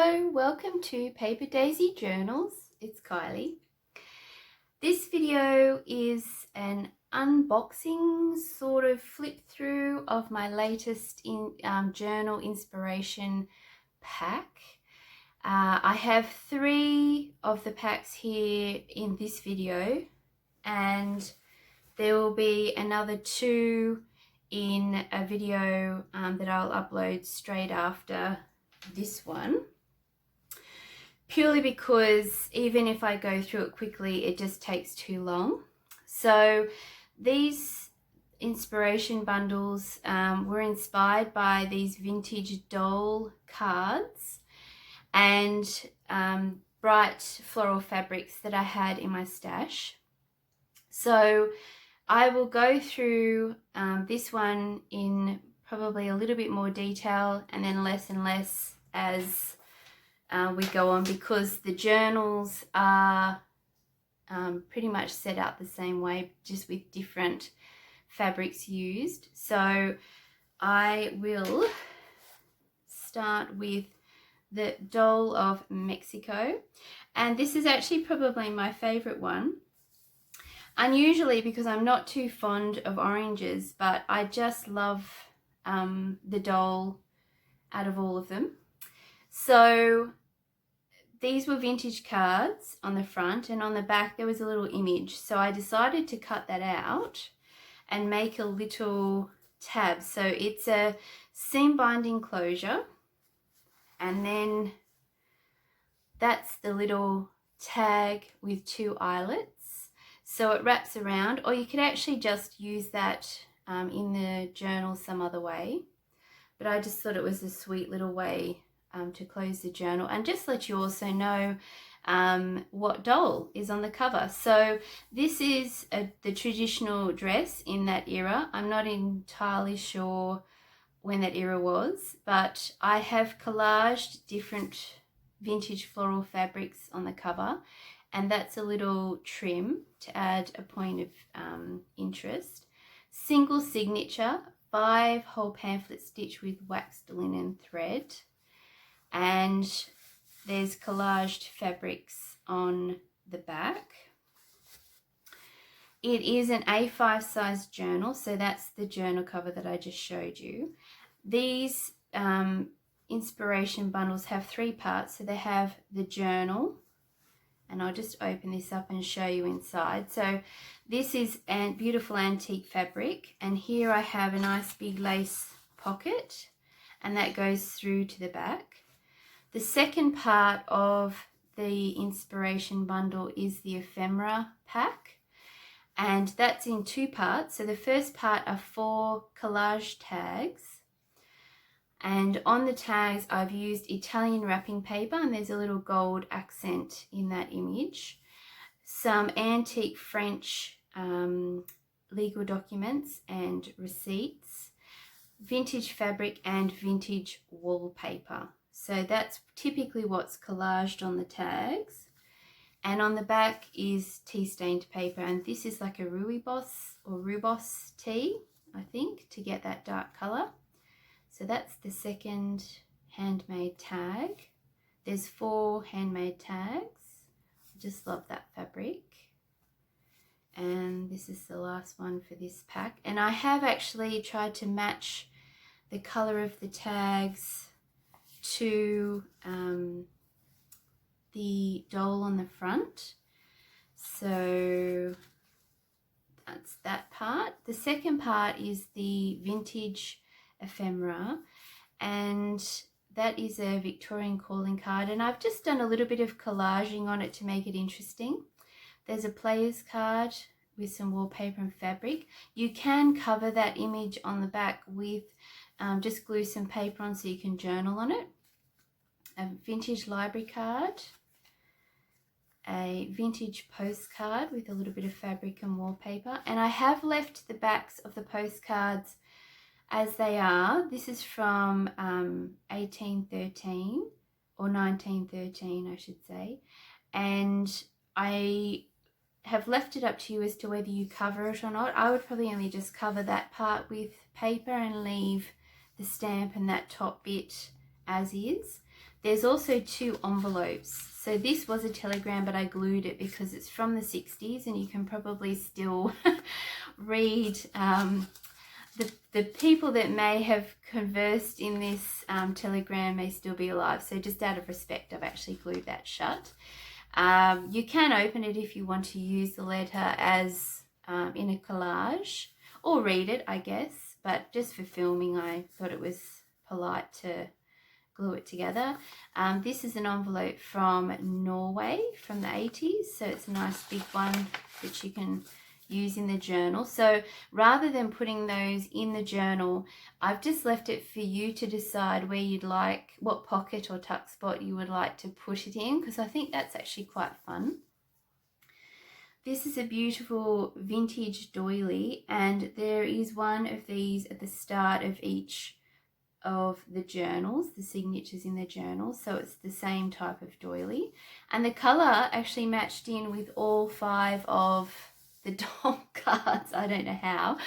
Hello, welcome to Paper Daisy Journals. It's Kylie. This video is an unboxing sort of flip through of my latest journal inspiration pack. I have 3 of the packs here in this video, and there will be another 2 in a video that I'll upload straight after this one, purely because even if I go through it quickly, it just takes too long. So these inspiration bundles were inspired by these vintage doll cards and bright floral fabrics that I had in my stash. So I will go through this one in probably a little bit more detail, and then less and less as we go on, because the journals are pretty much set out the same way, just with different fabrics used. So I will start with the Doll of Mexico, and this is actually probably my favorite one. Unusually, because I'm not too fond of oranges, but I just love the doll out of all of them. So these were vintage cards on the front, and on the back there was a little image. So I decided to cut that out and make a little tab. So it's a seam binding closure, and then that's the little tag with 2 eyelets. So it wraps around, or you could actually just use that in the journal some other way. But I just thought it was a sweet little way to close the journal, and just let you also know what doll is on the cover. So this is the traditional dress in that era. I'm not entirely sure when that era was, but I have collaged different vintage floral fabrics on the cover, and that's a little trim to add a point of interest. Single signature, 5 whole pamphlet stitch with waxed linen thread, and there's collaged fabrics on the back. It is an A5 size journal, so that's the journal cover that I just showed you. These inspiration bundles have 3 parts. So they have the journal, and I'll just open this up and show you inside. So this is a beautiful antique fabric, and here I have a nice big lace pocket, and that goes through to the back. The second part of the inspiration bundle is the Ephemera pack, and that's in 2 parts. So the first part are 4 collage tags, and on the tags I've used Italian wrapping paper, and there's a little gold accent in that image. Some antique French legal documents and receipts, vintage fabric, and vintage wallpaper. So that's typically what's collaged on the tags. And on the back is tea stained paper, and this is like a rubos tea, I think, to get that dark colour. So that's the second handmade tag. There's 4 handmade tags. I just love that fabric. And this is the last one for this pack. And I have actually tried to match the colour of the tags to the doll on the front. So that's that part. The second part is the vintage ephemera, and that is a Victorian calling card, and I've just done a little bit of collaging on it to make it interesting. There's a player's card with some wallpaper and fabric. You can cover that image on the back with just glue some paper on so you can journal on it. A vintage library card, a vintage postcard with a little bit of fabric and wallpaper, and I have left the backs of the postcards as they are. This is from 1813 or 1913, I should say, and I have left it up to you as to whether you cover it or not. I would probably only just cover that part with paper and leave the stamp and that top bit as is. There's also 2 envelopes. So this was a telegram, but I glued it because it's from the 60s and you can probably still read the people that may have conversed in this telegram may still be alive. So just out of respect, I've actually glued that shut. You can open it if you want to use the letter as in a collage, or read it, I guess. But just for filming, I thought it was polite to glue it together. This is an envelope from Norway from the 80s. So it's a nice big one that you can use in the journal. So rather than putting those in the journal, I've just left it for you to decide where you'd like, what pocket or tuck spot you would like to put it in, because I think that's actually quite fun. This is a beautiful vintage doily, and there is one of these at the start of each of the journals, the signatures in the journal, so it's the same type of doily, and the color actually matched in with all 5 of the doll cards. I don't know how.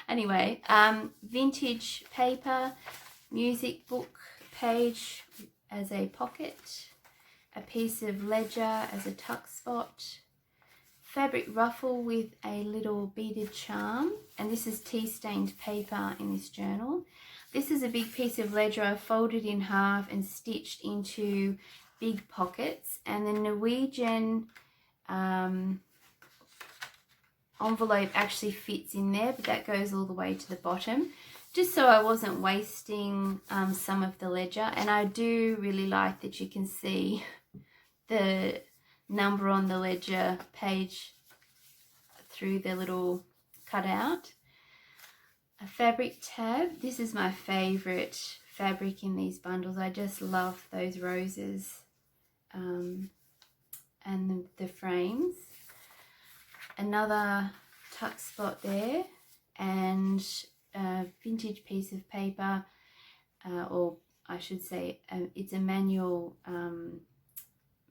Anyway, vintage paper, music book page as a pocket, a piece of ledger as a tuck spot, fabric ruffle with a little beaded charm, and this is tea stained paper in this journal. This is a big piece of ledger I folded in half and stitched into big pockets, and the Norwegian envelope actually fits in there, but that goes all the way to the bottom, just so I wasn't wasting some of the ledger. And I do really like that you can see the number on the ledger page through the little cutout. A fabric tab. This is my favorite fabric in these bundles. I just love those roses and the frames. Another tuck spot there, and a vintage piece of paper, or I should say it's a manual,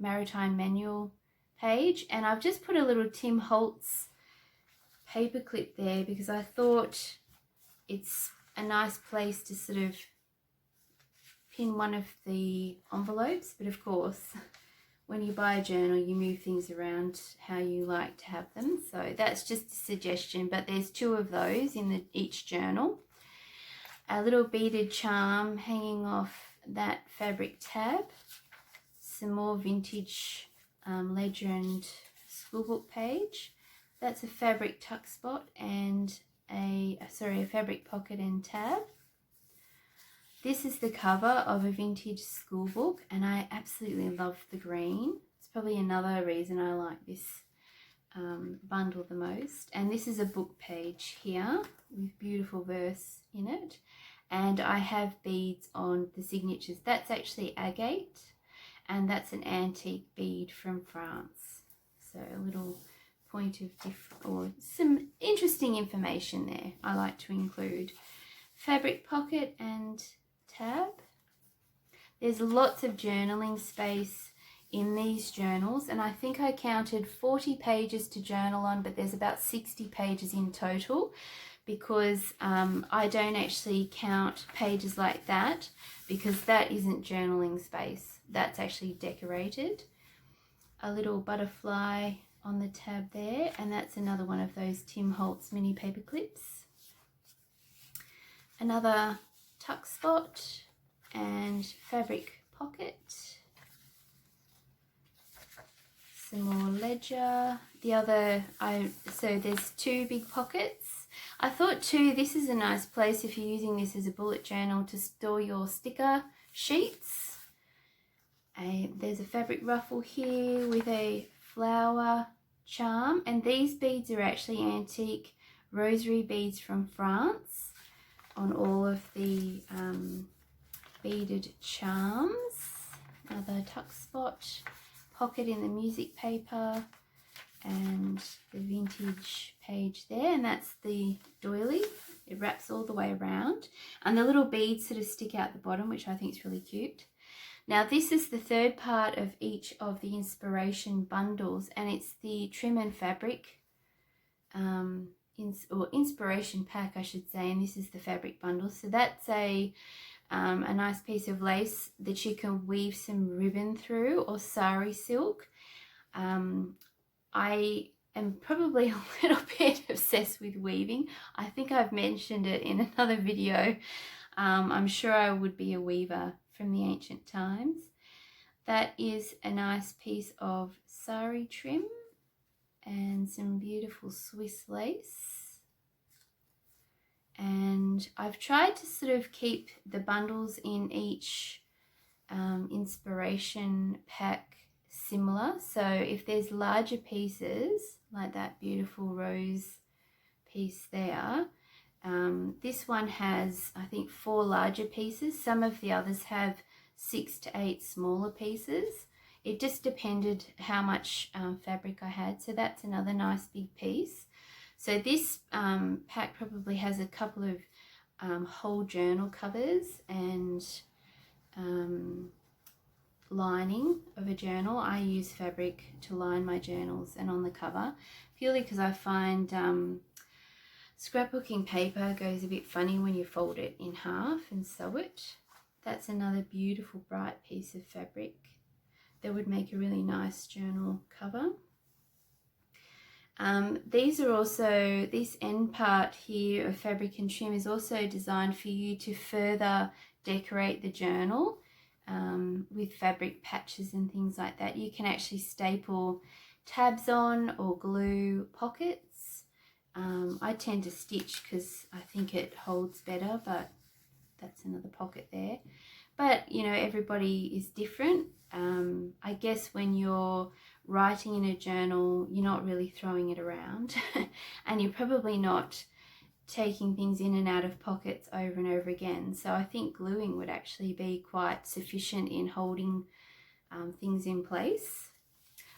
maritime manual page, and I've just put a little Tim Holtz paper clip there because I thought it's a nice place to sort of pin one of the envelopes, but of course when you buy a journal you move things around how you like to have them, so that's just a suggestion. But there's 2 of those in each journal. A little beaded charm hanging off that fabric tab, some more vintage ledger and schoolbook page. That's a fabric tuck spot and a fabric pocket and tab. This is the cover of a vintage schoolbook, and I absolutely love the green. It's probably another reason I like this bundle the most. And this is a book page here with beautiful verse in it, and I have beads on the signatures. That's actually agate, and that's an antique bead from France. So a little point of or some interesting information there I like to include. Fabric pocket and tab. There's lots of journaling space in these journals, and I think I counted 40 pages to journal on, but there's about 60 pages in total, because I don't actually count pages like that because that isn't journaling space, that's actually decorated. A little butterfly on the tab there, and that's another one of those Tim Holtz mini paper clips. Another tuck spot and fabric pocket. Some more ledger. So there's 2 big pockets. I thought too this is a nice place if you're using this as a bullet journal to store your sticker sheets. There's a fabric ruffle here with a flower charm, and these beads are actually antique rosary beads from France on all of the beaded charms. Another tuck spot, pocket in the music paper, and the vintage page there, and that's the doily. It wraps all the way around, and the little beads sort of stick out the bottom, which I think is really cute. Now this is the 3rd part of each of the inspiration bundles, and it's the trim and fabric or inspiration pack I should say, and this is the fabric bundle. So that's a a nice piece of lace that you can weave some ribbon through, or sari silk. I am probably a little bit obsessed with weaving. I think I've mentioned it in another video. I'm sure I would be a weaver from the ancient times. That is a nice piece of sari trim and some beautiful Swiss lace. And I've tried to sort of keep the bundles in each inspiration pack similar. So if there's larger pieces, like that beautiful rose piece there, this one has, I think, 4 larger pieces. Some of the others have 6 to 8 smaller pieces. It just depended how much fabric I had. So that's another nice big piece. So this pack probably has a couple of whole journal covers and lining of a journal. I use fabric to line my journals and on the cover, purely because I find scrapbooking paper goes a bit funny when you fold it in half and sew it. That's another beautiful bright piece of fabric that would make a really nice journal cover. These are also, this end part here of fabric and trim is also designed for you to further decorate the journal with fabric patches and things like that. You can actually staple tabs on or glue pockets. I tend to stitch because I think it holds better, but that's another pocket there. But you know, everybody is different. I guess when you're writing in a journal, you're not really throwing it around and you're probably not taking things in and out of pockets over and over again. So I think gluing would actually be quite sufficient in holding things in place.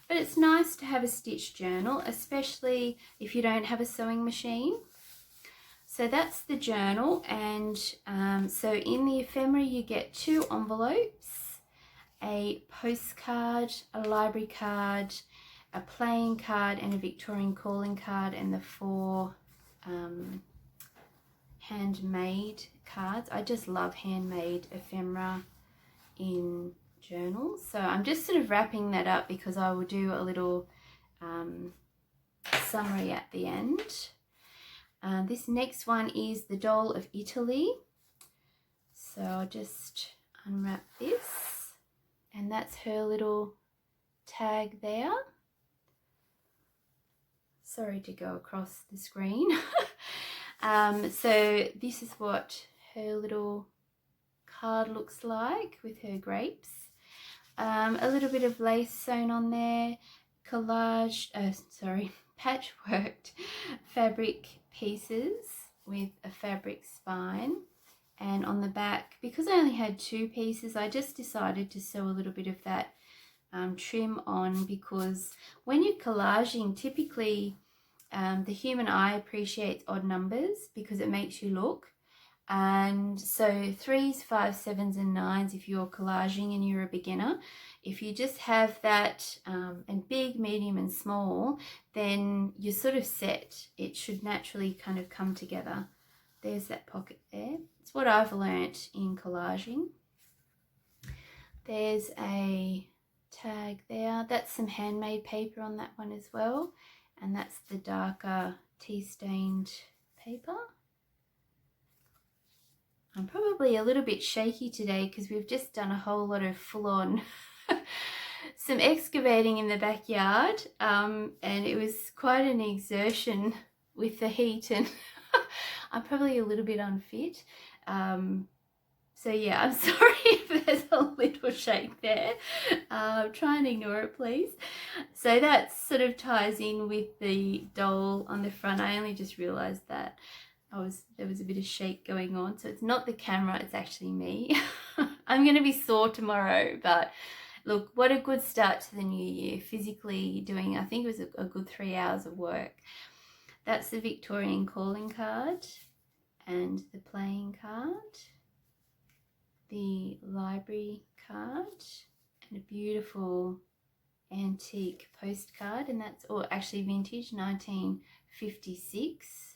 But it's nice to have a stitched journal, especially if you don't have a sewing machine. So that's the journal, and so in the ephemera you get 2 envelopes, a postcard, a library card, a playing card and a Victorian calling card, and the 4 handmade cards. I just love handmade ephemera in journals. So I'm just sort of wrapping that up because I will do a little summary at the end. This next one is the Doll of Italy. So I'll just unwrap this, and that's her little tag there. Sorry to go across the screen. So this is what her little card looks like with her grapes. A little bit of lace sewn on there, patchworked fabric pieces with a fabric spine. And on the back, because I only had 2 pieces, I just decided to sew a little bit of that trim on, because when you're collaging, typically the human eye appreciates odd numbers because it makes you look. And so 3s, 5s, 7s and 9s if you're collaging and you're a beginner. If you just have that and big, medium and small, then you're sort of set. It should naturally kind of come together. There's that pocket there. It's what I've learnt in collaging. There's a tag there. That's some handmade paper on that one as well. And that's the darker tea-stained paper. I'm probably a little bit shaky today because we've just done a whole lot of full-on some excavating in the backyard, and it was quite an exertion with the heat, and I'm probably a little bit unfit. So yeah, I'm sorry if there's a little shake there. Try and ignore it, please. So that sort of ties in with the doll on the front. I only just realised that there was a bit of shake going on. So it's not the camera, it's actually me. I'm going to be sore tomorrow, but look, what a good start to the new year. Physically doing, I think it was a good 3 hours of work. That's the Victorian calling card and the playing card, the library card, and a beautiful antique postcard, and that's, or actually vintage, 1956.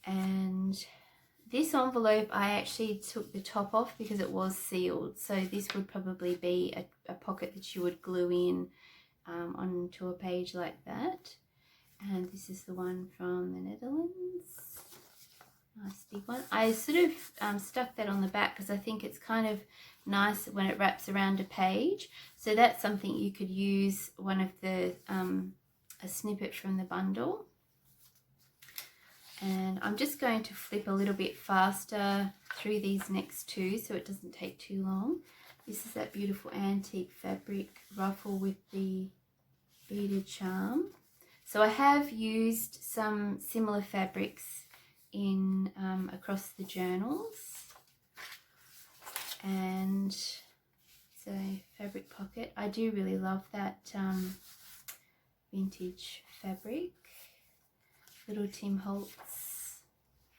And This envelope, I actually took the top off because it was sealed. So this would probably be a pocket that you would glue in onto a page like that. And this is the one from the Netherlands. Nice big one. I sort of stuck that on the back because I think it's kind of nice when it wraps around a page. So that's something you could use one of the, a snippet from the bundle. And I'm just going to flip a little bit faster through these next two so it doesn't take too long. This is that beautiful antique fabric ruffle with the beaded charm. So I have used some similar fabrics in across the journals, and it's a fabric pocket. I do really love that vintage fabric. Little Tim Holtz,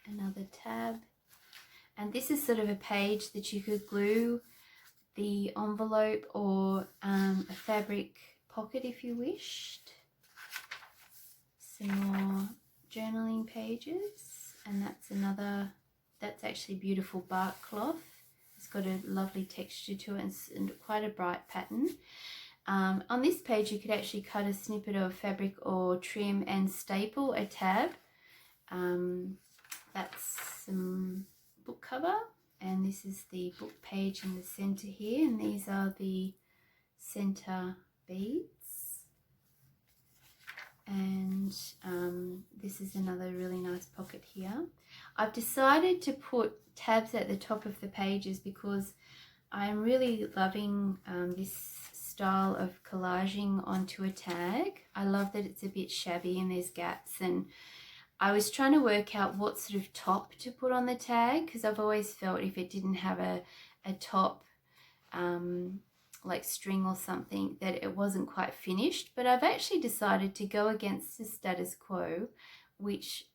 another tab, and this is sort of a page that you could glue the envelope or a fabric pocket if you wished. Some more journaling pages, and that's actually beautiful bark cloth. It's got a lovely texture to it and quite a bright pattern. On this page you could actually cut a snippet of fabric or trim and staple a tab. That's some book cover, and this is the book page in the center here, and these are the center beads. And this is another really nice pocket here. I've decided to put tabs at the top of the pages because I'm really loving this style of collaging onto a tag. I love that it's a bit shabby and there's gaps, and I was trying to work out what sort of top to put on the tag because I've always felt if it didn't have a top like string or something that it wasn't quite finished. But I've actually decided to go against the status quo, which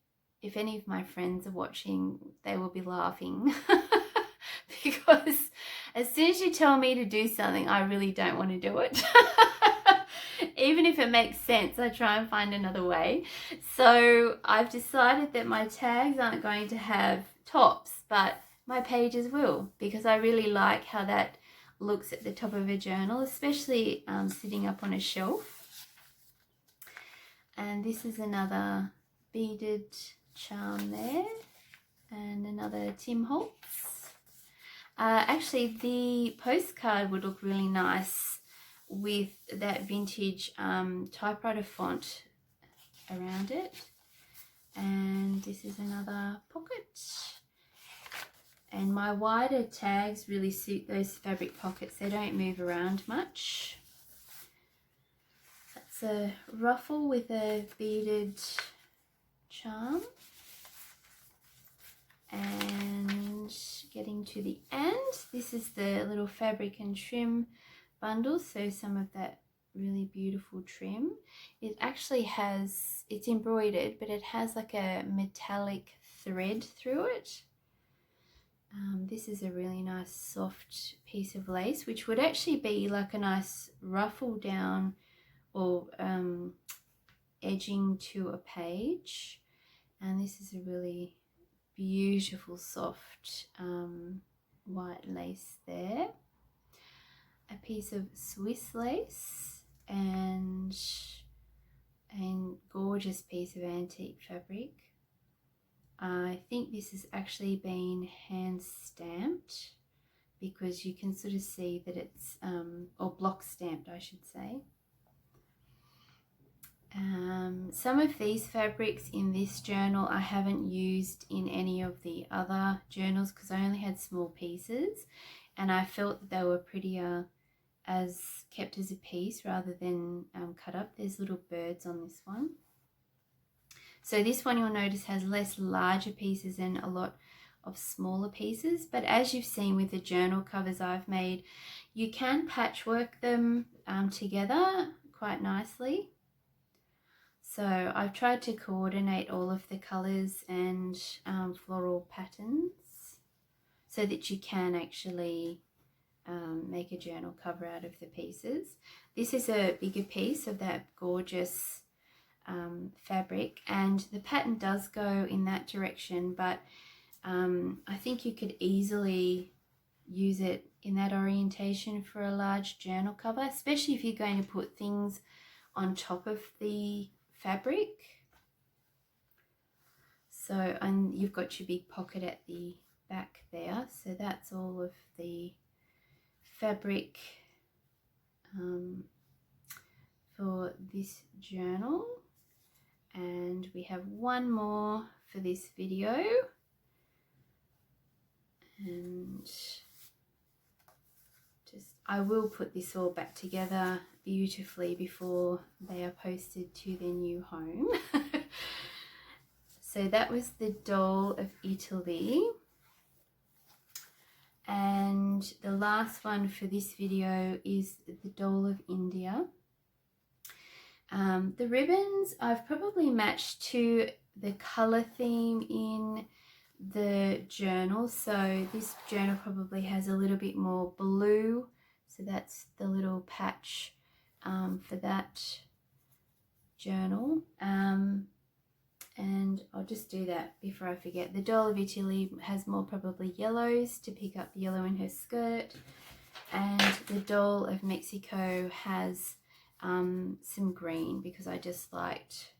if any of my friends are watching, they will be laughing because as soon as you tell me to do something, I really don't want to do it. Even if it makes sense, I try and find another way. So I've decided that my tags aren't going to have tops, but my pages will, because I really like how that looks at the top of a journal, especially sitting up on a shelf. And this is another beaded charm there, and another Tim Holtz. Actually, the postcard would look really nice with that vintage typewriter font around it. And this is another pocket. And my wider tags really suit those fabric pockets. They don't move around much. That's a ruffle with a beaded charm. And getting to the end, this is the little fabric and trim bundle. So some of that really beautiful trim. It actually has, it's embroidered, but it has like a metallic thread through it. This is a really nice soft piece of lace, which would actually be like a nice ruffle down or edging to a page. And this is a really beautiful soft white lace there. A piece of Swiss lace and a gorgeous piece of antique fabric. I think this has actually been hand stamped because you can sort of see that it's, or block stamped I should say. Some of these fabrics in this journal I haven't used in any of the other journals because I only had small pieces, and I felt that they were prettier as kept as a piece rather than cut up. There's little birds on this one. So this one you'll notice has less larger pieces and a lot of smaller pieces, but as you've seen with the journal covers I've made, you can patchwork them together quite nicely. So I've tried to coordinate all of the colours and floral patterns so that you can actually make a journal cover out of the pieces. This is a bigger piece of that gorgeous fabric, and the pattern does go in that direction, but I think you could easily use it in that orientation for a large journal cover, especially if you're going to put things on top of the fabric. So, and you've got your big pocket at the back there, so that's all of the fabric for this journal. And we have one more for this video, and I will put this all back together beautifully before they are posted to their new home. So that was the Doll of Italy. And the last one for this video is the Doll of India. The ribbons I've probably matched to the colour theme in the journal. So this journal probably has a little bit more blue. So that's the little patch for that journal. And I'll just do that before I forget. The Doll of Italy has more probably yellows to pick up the yellow in her skirt. And the Doll of Mexico has some green because I just liked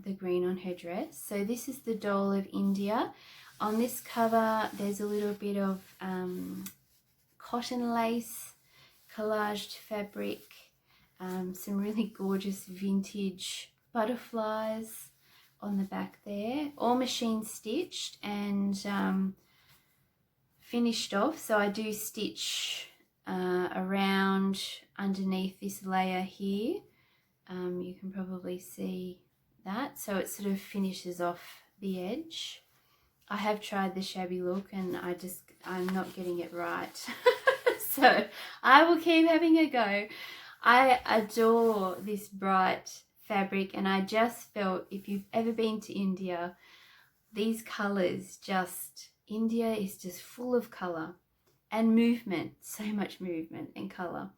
the green on her dress. So this is the Doll of India. On this cover there's a little bit of cotton lace, collaged fabric, some really gorgeous vintage butterflies on the back there, all machine stitched and finished off. So I do stitch around underneath this layer here. You can probably see that, so it sort of finishes off the edge. I have tried the shabby look and I'm not getting it right. So I will keep having a go. I adore this bright fabric, and I just felt, if you've ever been to India, these colors India is just full of color and movement, so much movement and color.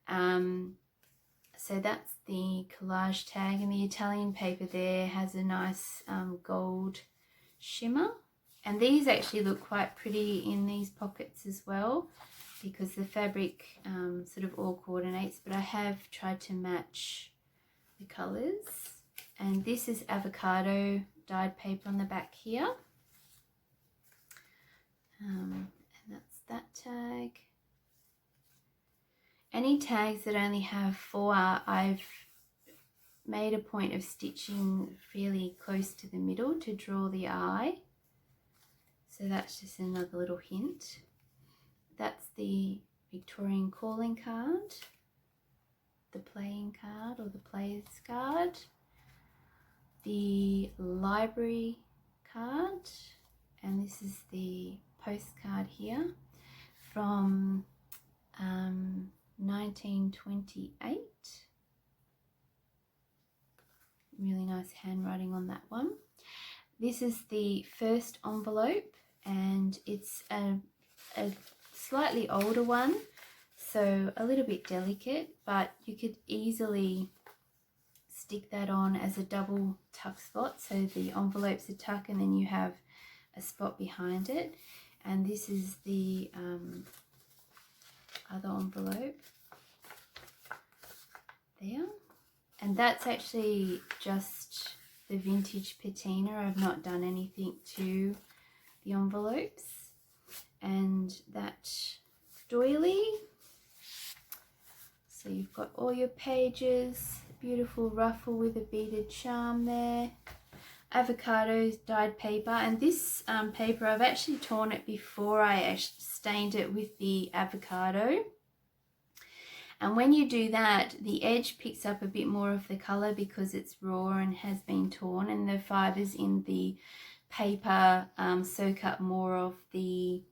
So that's the collage tag, and the Italian paper there has a nice gold shimmer, and these actually look quite pretty in these pockets as well because the fabric sort of all coordinates, but I have tried to match the colors. And this is avocado dyed paper on the back here, and that's that tag. Any tags that only have 4, I've made a point of stitching fairly close to the middle to draw the eye. So that's just another little hint. That's the Victorian calling card, the playing card or the player's card, the library card, and this is the postcard here from 1928. Really nice handwriting on that one. This is the first envelope, and it's a slightly older one, so a little bit delicate, but you could easily stick that on as a double tuck spot, so the envelope's a tuck and then you have a spot behind it. And this is the other envelope there, and that's actually just the vintage patina. I've not done anything to the envelopes. And that doily, so you've got all your pages, beautiful ruffle with a beaded charm there, avocado dyed paper, and this paper I've actually torn it before I stained it with the avocado. And when you do that, the edge picks up a bit more of the colour because it's raw and has been torn, and the fibres in the paper soak up more of the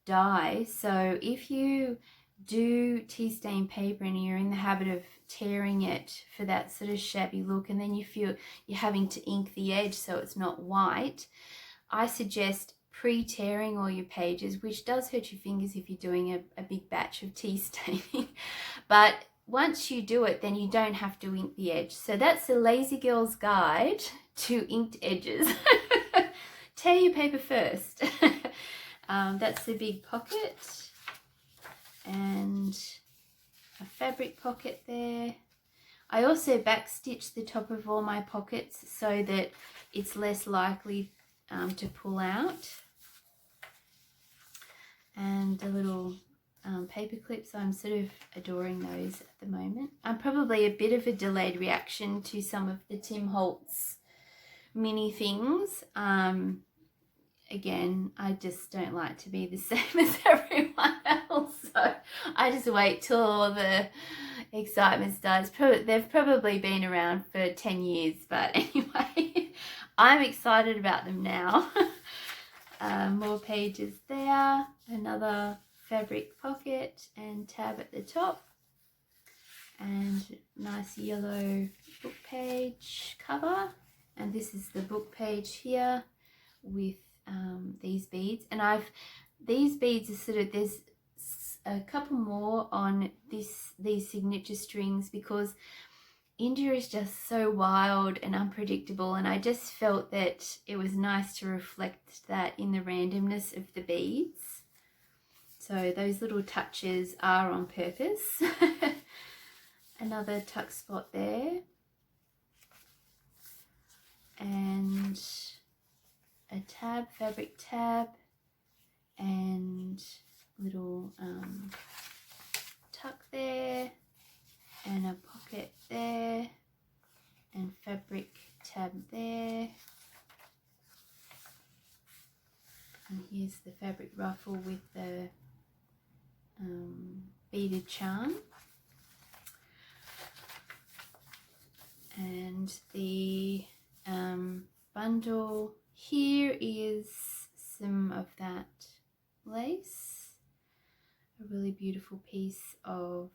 dye. So if you do tea stain paper and you're in the habit of tearing it for that sort of shabby look, and then you feel you're having to ink the edge so it's not white, I suggest pre-tearing all your pages, which does hurt your fingers if you're doing a big batch of tea staining. But once you do it, then you don't have to ink the edge. So that's the lazy girl's guide to inked edges. tear your paper first. That's the big pocket, and a fabric pocket there. I also backstitch the top of all my pockets so that it's less likely to pull out. And the little paper clips, I'm sort of adoring those at the moment. I'm probably a bit of a delayed reaction to some of the Tim Holtz mini things. Again, I just don't like to be the same as everyone else, so I just wait till all the excitement starts. They've probably been around for 10 years, but anyway, I'm excited about them now. More pages there, another fabric pocket and tab at the top, and nice yellow book page cover. And this is the book page here with these beads, and these beads are sort of, there's a couple more on these signature strings because India is just so wild and unpredictable, and I just felt that it was nice to reflect that in the randomness of the beads. So those little touches are on purpose. Another tuck spot there, and a tab, fabric tab, and little tuck there, and a pocket there, and fabric tab there. And here's the fabric ruffle with the beaded charm. And the bundle here is some of that lace, a really beautiful piece of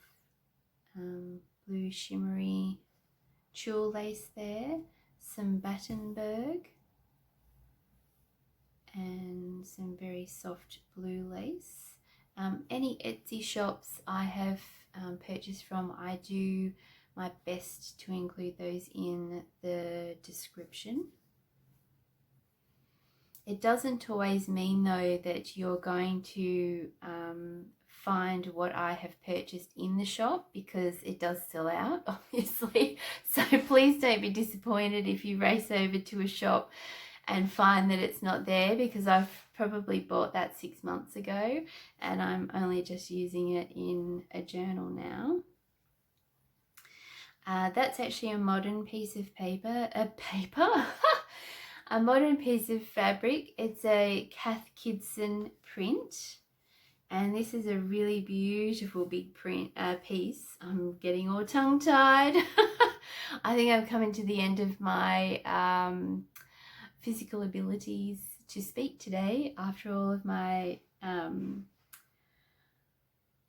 blue shimmery tulle lace there, some Battenberg, and some very soft blue lace. Any Etsy shops I have purchased from, I do my best to include those in the description. It doesn't always mean though that you're going to find what I have purchased in the shop, because it does sell out, obviously. So please don't be disappointed if you race over to a shop and find that it's not there, because I've probably bought that 6 months ago and I'm only just using it in a journal now. That's actually a modern piece of a modern piece of fabric. It's a Kath Kidson print, and this is a really beautiful big print piece. I'm getting all tongue-tied. I think I'm coming to the end of my physical abilities to speak today after all of my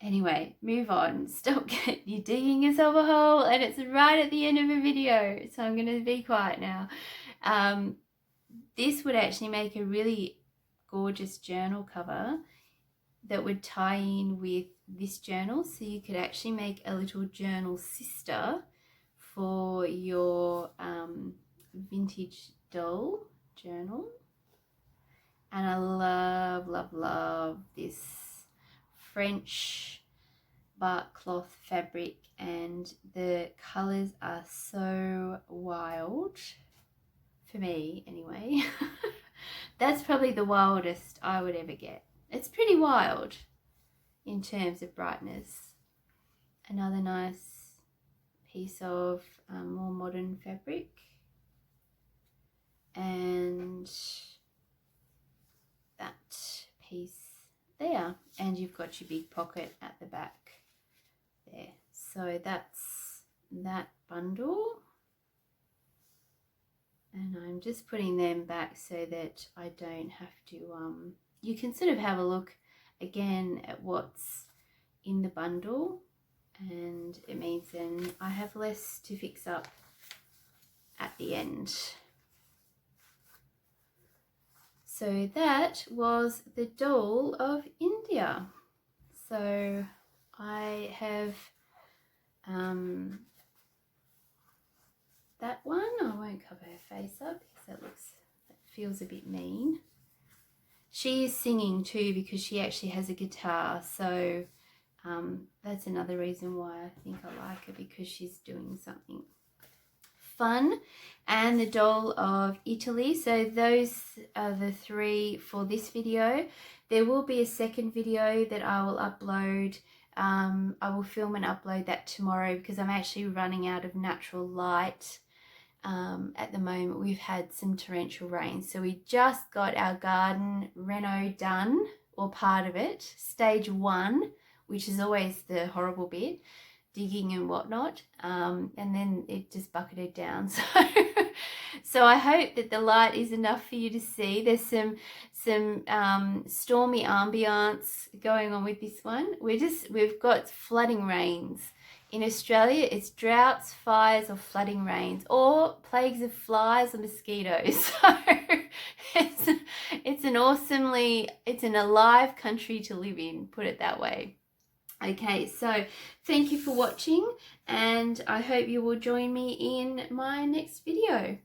anyway, move on. Stop, you're digging yourself a hole and it's right at the end of a video, so I'm going to be quiet now. This would actually make a really gorgeous journal cover that would tie in with this journal, so you could actually make a little journal sister for your vintage doll journal. And I love, love, love this French bark cloth fabric, and the colors are so wild for me anyway. That's probably the wildest I would ever get. It's pretty wild in terms of brightness. Another nice piece of more modern fabric, and that piece there, and you've got your big pocket at the back there. So that's that bundle, and I'm just putting them back so that I don't have to you can sort of have a look again at what's in the bundle, and it means then I have less to fix up at the end. So that was the doll of India. So I have that one. I won't cover her face up because that feels a bit mean. She is singing too because she actually has a guitar, so that's another reason why I think I like her, because she's doing something fun. And the doll of Italy. So those are the 3 for this video. There will be a second video that I will upload. I will film and upload that tomorrow because I'm actually running out of natural light. At the moment we've had some torrential rain, so we just got our garden reno done, or part of it, stage 1, which is always the horrible bit, digging and whatnot, and then it just bucketed down. So I hope that the light is enough for you to see. There's some stormy ambiance going on with this one. We've got flooding rains. In Australia, it's droughts, fires, or flooding rains, or plagues of flies or mosquitoes. So it's an alive country to live in, put it that way. Okay, so thank you for watching, and I hope you will join me in my next video.